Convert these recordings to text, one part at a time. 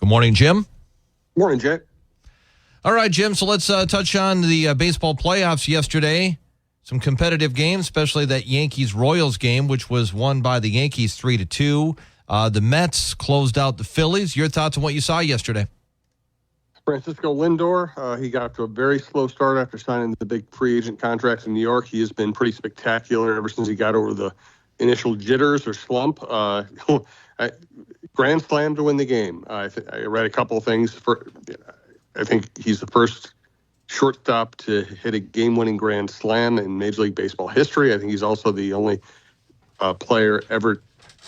Good morning, Jim. Morning, Jay. All right, Jim, so let's touch on the baseball playoffs yesterday. Some competitive games, especially that Yankees-Royals game, which was won by the Yankees 3-2. The Mets closed out the Phillies. Your thoughts on what you saw yesterday? Francisco Lindor, he got to a very slow start after signing the big free agent contracts in New York. He has been pretty spectacular ever since he got over the initial jitters or slump. Grand slam to win the game. I read a couple of things. I think he's the first shortstop to hit a game-winning grand slam in Major League Baseball history. I think he's also the only player ever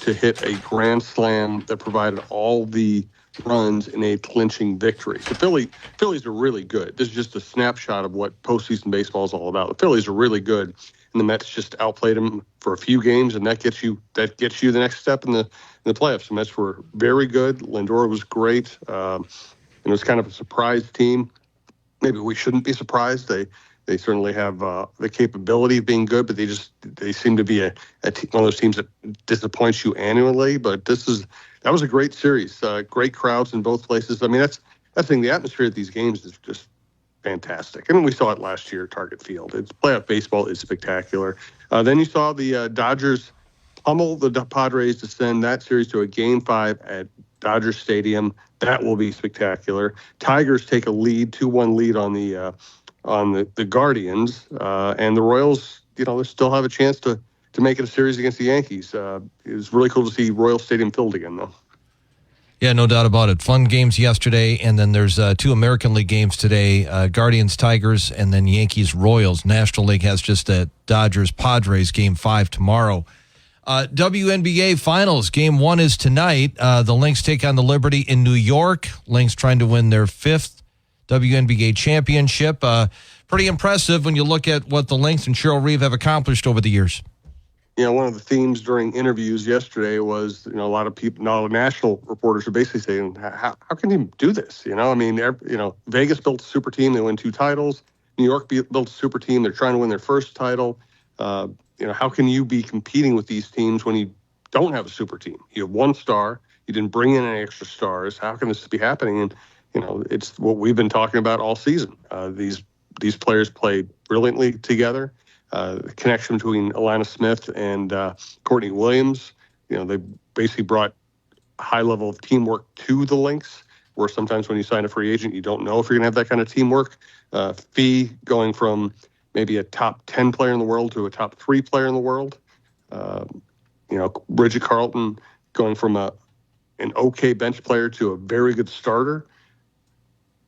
to hit a grand slam that provided all the runs in a clinching victory. The Phillies are really good. This is just a snapshot of what postseason baseball is all about. The Phillies are really good, and the Mets just outplayed them for a few games, and that gets you the next step in the playoffs. The Mets were very good. Lindor was great. And it was kind of a surprise team. Maybe we shouldn't be surprised. They certainly have the capability of being good, but they seem to be one of those teams that disappoints you annually. But that was a great series. Great crowds in both places. I mean, that's the thing. The atmosphere at these games is just fantastic. I mean, we saw it last year at Target Field. Playoff baseball is spectacular. Then you saw the Dodgers pummel the Padres to send that series to a Game 5 at Dodger Stadium. That will be spectacular. Tigers take a 2-1 lead on the Guardians, and the Royals, they still have a chance to make it a series against the Yankees. It was really cool to see Royal Stadium filled again, though. Yeah, no doubt about it. Fun games yesterday, and then there's 2 American League games today, Guardians, Tigers, and then Yankees, Royals. National League has just a Dodgers, Padres, Game 5 tomorrow. WNBA Finals, Game 1 is tonight. The Lynx take on the Liberty in New York. Lynx trying to win their 5th WNBA championship. Pretty impressive when you look at what the Lynx and Cheryl Reeve have accomplished over the years. One of the themes during interviews yesterday was, a lot of people, national reporters are basically saying, how can you do this? Vegas built a super team. They win 2 titles. New York built a super team. They're trying to win their first title. How can you be competing with these teams when you don't have a super team? You have 1 star. You didn't bring in any extra stars. How can this be happening? And, it's what we've been talking about all season. These players play brilliantly together. The connection between Alana Smith and Courtney Williams, they basically brought a high level of teamwork to the Lynx, where sometimes when you sign a free agent, you don't know if you're going to have that kind of teamwork. Fee going from maybe a top 10 player in the world to a top 3 player in the world. Bridget Carlton going from an okay bench player to a very good starter.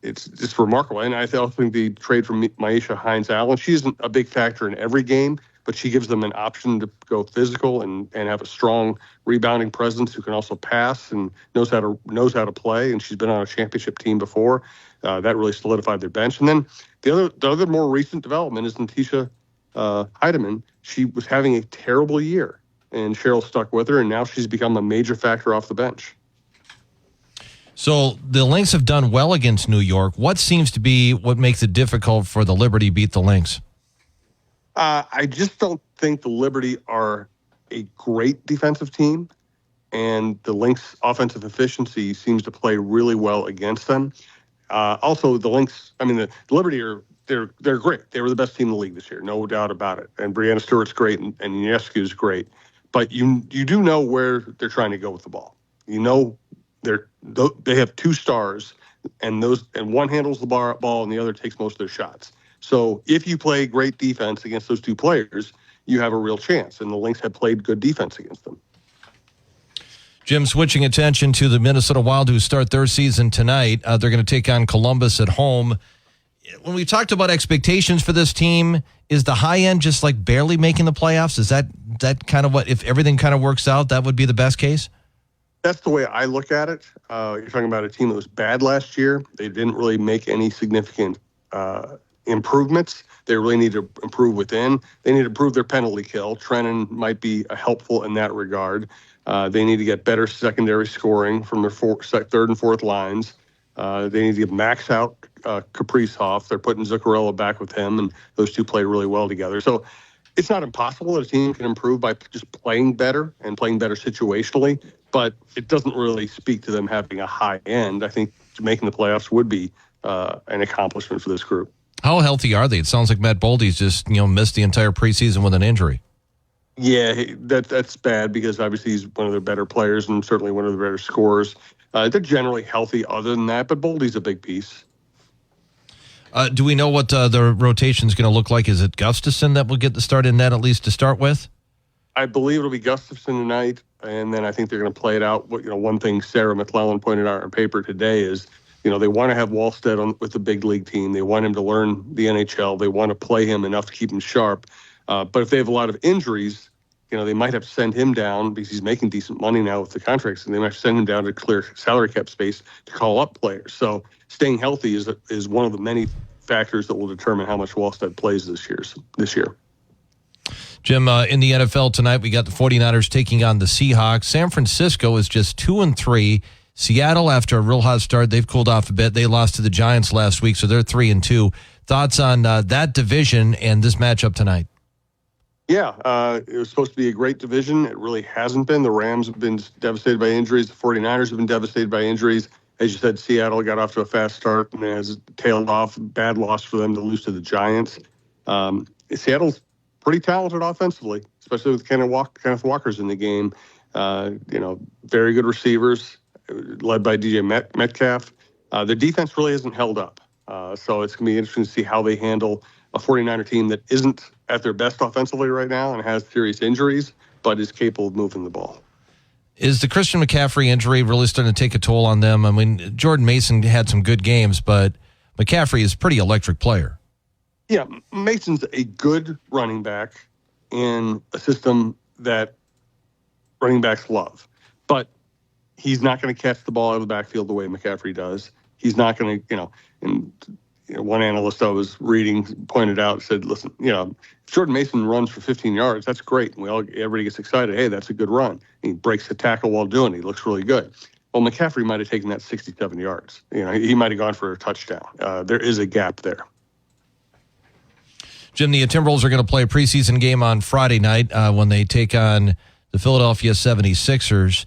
It's just remarkable. And I think the trade from Maisha Hines-Allen, she isn't a big factor in every game, but she gives them an option to go physical and have a strong rebounding presence who can also pass and knows how to play. And she's been on a championship team before. That really solidified their bench. And then the other more recent development is Natisha Heidemann. She was having a terrible year, and Cheryl stuck with her, and now she's become a major factor off the bench. So the Lynx have done well against New York. What seems to be what makes it difficult for the Liberty beat the Lynx? I just don't think the Liberty are a great defensive team, and the Lynx offensive efficiency seems to play really well against them. Also, the Lynx, the Liberty they're great. They were the best team in the league this year, no doubt about it. And Brianna Stewart's great, and Ionescu's great. But you do know where they're trying to go with the ball. They have 2 stars, and one handles the ball and the other takes most of their shots. So if you play great defense against those 2 players, you have a real chance. And the Lynx have played good defense against them. Jim, switching attention to the Minnesota Wild, who start their season tonight. They're going to take on Columbus at home. When we talked about expectations for this team, is the high end just like barely making the playoffs? Is that kind of what, if everything kind of works out, that would be the best case? That's the way I look at it. You're talking about a team that was bad last year. They didn't really make any significant improvements. They really need to improve within. They need to improve their penalty kill. Trennan might be helpful in that regard. They need to get better secondary scoring from their 3rd and 4th lines. They need to max out Kaprizov. They're putting Zuccarello back with him, and those 2 play really well together. So It's not impossible that a team can improve by just playing better and playing better situationally, but it doesn't really speak to them having a high end. I think making the playoffs would be an accomplishment for this group. How healthy are they? It sounds like Matt Boldy's just missed the entire preseason with an injury. Yeah, that's bad because obviously he's one of their better players and certainly one of the better scorers. They're generally healthy other than that, but Boldy's a big piece. Do we know what the rotation is going to look like? Is it Gustafson that will get the start in net at least to start with? I believe it'll be Gustafson tonight, and then I think they're going to play it out. One thing Sarah McClellan pointed out in her paper today is, they want to have Wallstead with the big league team. They want him to learn the NHL. They want to play him enough to keep him sharp. But if they have a lot of injuries, they might have to send him down because he's making decent money now with the contracts, and they might send him down to clear salary cap space to call up players. So staying healthy is one of the many factors that will determine how much Wallstead plays this year. Jim, in the NFL tonight, we got the 49ers taking on the Seahawks. San Francisco is just 2-3. Seattle, after a real hot start, they've cooled off a bit. They lost to the Giants last week, so they're 3-2. Thoughts on that division and this matchup tonight? Yeah, it was supposed to be a great division. It really hasn't been. The Rams have been devastated by injuries. The 49ers have been devastated by injuries. As you said, Seattle got off to a fast start and has tailed off. Bad loss for them to lose to the Giants. Seattle's pretty talented offensively, especially with Kenneth Walker's in the game. Very good receivers, led by DJ Metcalf. Their defense really hasn't held up. So it's going to be interesting to see how they handle a 49er team that isn't at their best offensively right now and has serious injuries, but is capable of moving the ball. Is the Christian McCaffrey injury really starting to take a toll on them? I mean, Jordan Mason had some good games, but McCaffrey is a pretty electric player. Yeah, Mason's a good running back in a system that running backs love. But he's not going to catch the ball out of the backfield the way McCaffrey does. He's not going to, one analyst I was reading pointed out, said, listen, if Jordan Mason runs for 15 yards, that's great. And everybody gets excited. Hey, that's a good run. And he breaks the tackle while doing it. He looks really good. Well, McCaffrey might have taken that 67 yards. He might have gone for a touchdown. There is a gap there. Jim, the Timberwolves are going to play a preseason game on Friday night when they take on the Philadelphia 76ers.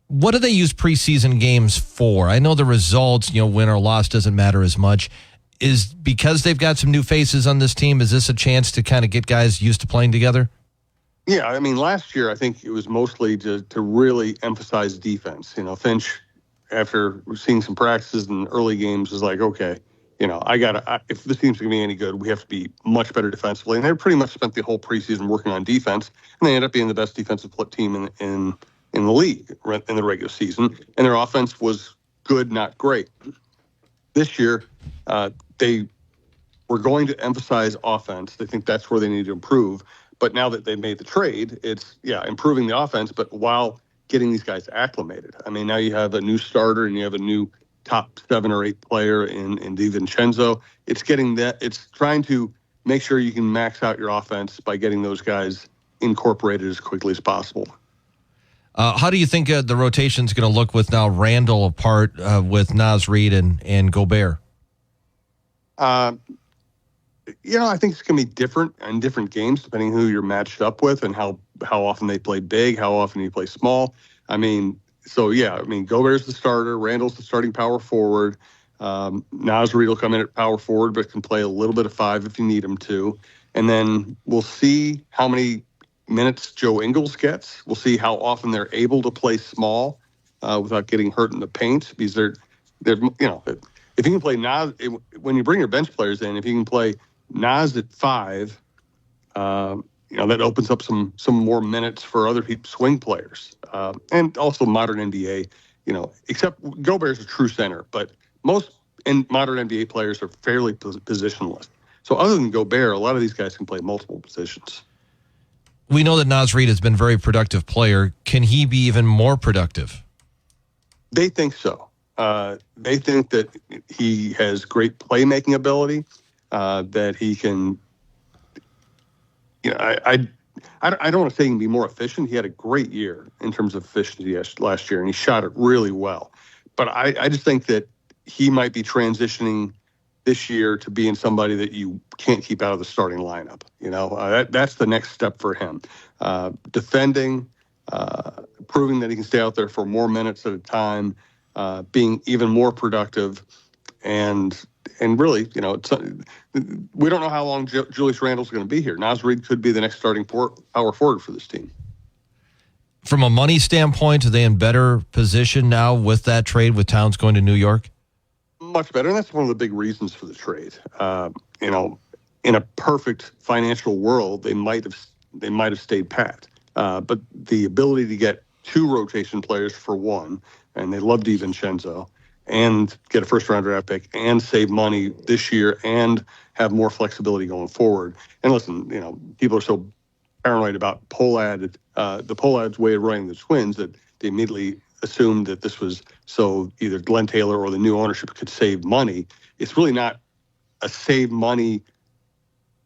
What do they use preseason games for? I know the results, win or loss doesn't matter as much. Is because they've got some new faces on this team, is this a chance to kind of get guys used to playing together? Yeah, I mean, last year I think it was mostly to really emphasize defense. Finch, after seeing some practices in early games, was like, okay, if this team's going to be any good, we have to be much better defensively. And they pretty much spent the whole preseason working on defense, and they ended up being the best defensive team in the league in the regular season. And their offense was good, not great. This year, they were going to emphasize offense. They think that's where they need to improve. But now that they've made the trade, it's, improving the offense, but while getting these guys acclimated. I mean, now you have a new starter and you have a new top 7 or 8 player in DiVincenzo. It's trying to make sure you can max out your offense by getting those guys incorporated as quickly as possible. How do you think the rotation is going to look with now Randall apart with Naz Reid and Gobert? I think it's going to be different in different games depending who you're matched up with and how often they play big, how often you play small. Gobert's the starter. Randall's the starting power forward. Naz Reid will come in at power forward, but can play a little bit of 5 if you need him to. And then we'll see how many minutes Joe Ingles gets. We'll see how often they're able to play small without getting hurt in the paint. Because they're if you can play Naz, when you bring your bench players in, if you can play Naz at 5, that opens up some more minutes for other swing players. And also modern NBA, except Gobert's a true center, but most modern NBA players are fairly positionless. So other than Gobert, a lot of these guys can play multiple positions. We know that Naz Reid has been a very productive player. Can he be even more productive? They think so. They think that he has great playmaking ability, that he can, I don't want to say he can be more efficient. He had a great year in terms of efficiency last year, and he shot it really well. But I just think that he might be transitioning this year to being somebody that you can't keep out of the starting lineup. That's the next step for him. Defending, proving that he can stay out there for more minutes at a time, being even more productive, and really, we don't know how long Julius Randle's going to be here. Naz Reid could be the next starting power forward for this team. From a money standpoint, are they in better position now with that trade with Towns going to New York? Much better, and that's one of the big reasons for the trade. In a perfect financial world, they might have stayed pat. But the ability to get 2 rotation players for 1, and they love DiVincenzo, and get a first-round draft pick, and save money this year, and have more flexibility going forward. And listen, people are so paranoid about the Pollad's way of running the Twins that they immediately assumed that this was so either Glenn Taylor or the new ownership could save money. It's really not a save money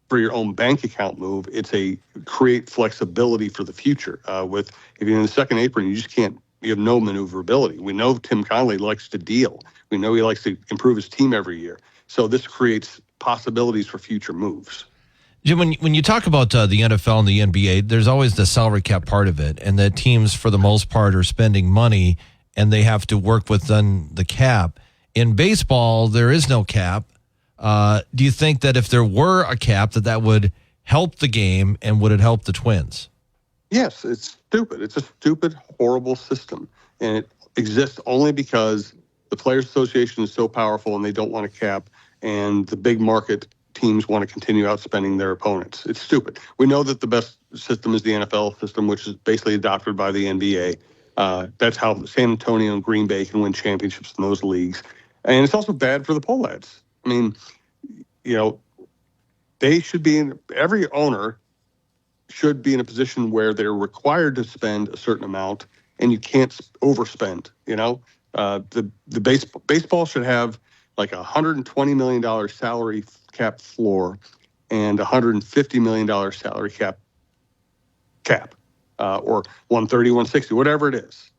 for your own bank account move. It's a create flexibility for the future. If you're in the second apron, you have no maneuverability. We know Tim Connelly likes to deal. We know he likes to improve his team every year. So this creates possibilities for future moves. Jim, when you talk about the NFL and the NBA, there's always the salary cap part of it, and that teams, for the most part, are spending money, and they have to work within the cap. In baseball, there is no cap. Do you think that if there were a cap, that would help the game, and would it help the Twins? Yes, it's stupid. It's a stupid, horrible system, and it exists only because the Players Association is so powerful, and they don't want a cap, and the big market teams want to continue outspending their opponents. It's stupid. We know that the best system is the NFL system, which is basically adopted by the NBA. That's how San Antonio and Green Bay can win championships in those leagues. And it's also bad for the Pollads. I mean, they should be every owner should be in a position where they're required to spend a certain amount, and you can't overspend. The baseball should have like $120 million salary cap floor and $150 million salary cap, or 130, 160, whatever it is.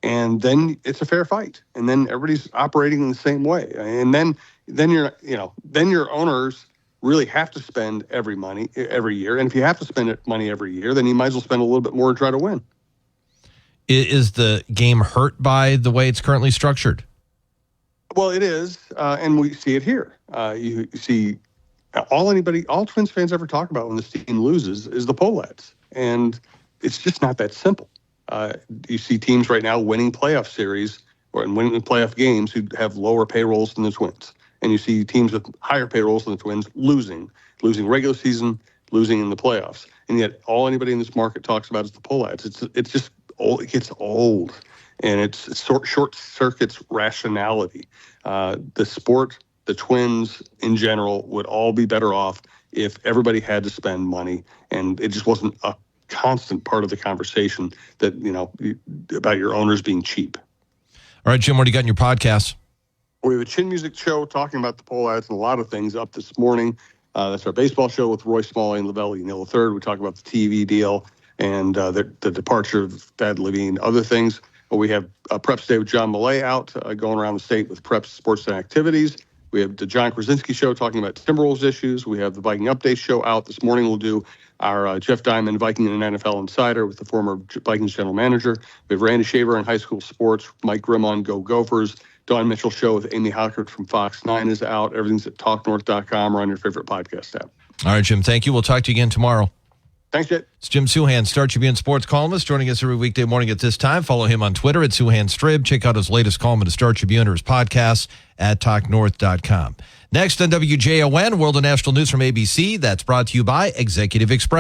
And then it's a fair fight. And then everybody's operating in the same way. And then your owners really have to spend every year. And if you have to spend money every year, then you might as well spend a little bit more to try to win. Is the game hurt by the way it's currently structured? Well, it is, and we see it here. You see, all Twins fans ever talk about when this team loses is the Pollads, and it's just not that simple. You see teams right now winning playoff series and winning playoff games who have lower payrolls than the Twins, and you see teams with higher payrolls than the Twins losing regular season, losing in the playoffs, and yet all anybody in this market talks about is the Pollads. It's just old. It gets old. And it's short circuits rationality. The sport, the Twins in general, would all be better off if everybody had to spend money, and it just wasn't a constant part of the conversation that about your owners being cheap. All right, Jim, what do you got in your podcast? We have a Chin Music show talking about the Pollads and a lot of things up this morning. That's our baseball show with Roy Smalley and Lavelle Neal III. We talk about the TV deal and the departure of Thad Levine, other things. We have Preps Day with John Millay out, going around the state with Preps sports and activities. We have the John Krasinski show talking about Timberwolves issues. We have the Viking Update show out this morning. We'll do our Jeff Diamond Viking and NFL Insider with the former Vikings general manager. We have Randy Shaver in high school sports, Mike Grimm on Go Gophers. Dawn Mitchell show with Amy Hockert from Fox 9 is out. Everything's at talknorth.com or on your favorite podcast app. All right, Jim, thank you. We'll talk to you again tomorrow. Thanks, Jet. It's Jim Souhan, Star Tribune sports columnist, joining us every weekday morning at this time. Follow him on Twitter at SouhanStrib. Check out his latest column at the Star Tribune or his podcasts at talknorth.com. Next on WJON, World and National News from ABC. That's brought to you by Executive Express.